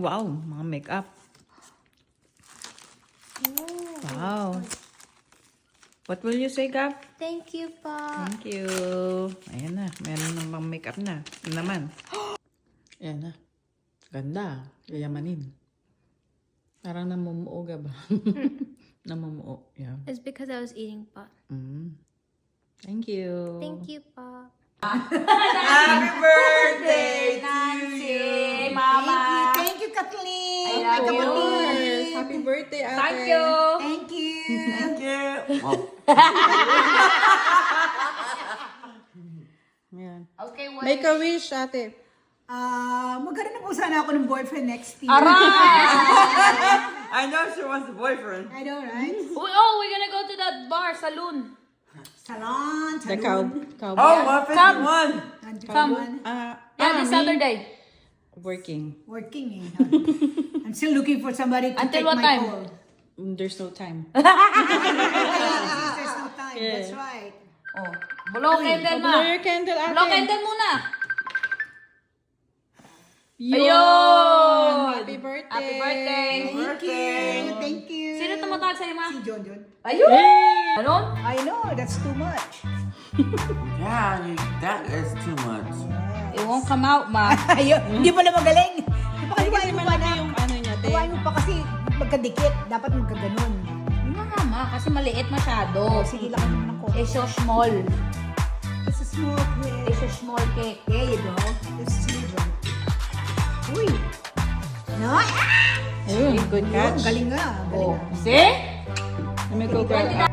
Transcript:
wow, mga makeup. Wow. What will you say, Gab? Thank you po. Thank you. Ayan na. Meron ng mga makeup na. Ano naman? Ayan na. Ganda. Yayamanin. Parang namumuo, Gab. Namumuo. Yeah. It's because I was eating po. Thank you. Thank you po. Happy birthday, Nancy, Mama. Thank you, Kathleen. I love you. Happy birthday, ate. Thank you. Thank you. Thank you. Oh. Ayan. Okay, wait. Make a wish, ate. Magkaroon na po sana ako ng boyfriend next year. I know she wants a boyfriend. I know, right? Oh, we're gonna go to that bar, saloon. Salon, The salon. cow. Oh, 151. Come. Yeah, this me? Saturday. Working. Working eh. I'm still looking for somebody to Until take what my time? call. There's no time. There's no time. That's right. Oh, blow candle, Blow ma. your candle, ate. Blow candle muna. Yun! Ayun! Happy birthday! Happy birthday. Thank you. Thank you. Sino tumatawag sa'yo, ma? Si John John. Ayun! Ganon? I know, that's too much. Yeah, that is too much. It won't come out, ma. Ayun, hindi pa na magaling. Di pa kasi Kasi mo pa malaki na. yung ano niya, te. Huwain mo pa kasi magkadikit. Dapat magkaganon. Hindi na nga, ma. Kasi maliit masyado. Sige lang naman ako. It's so small. It's a small cake. It's a small cake. There you go. Let's see. Uy. No? Ayun, good Yun, catch. galing nga. Galing Oh. nga. See? Let me go grab.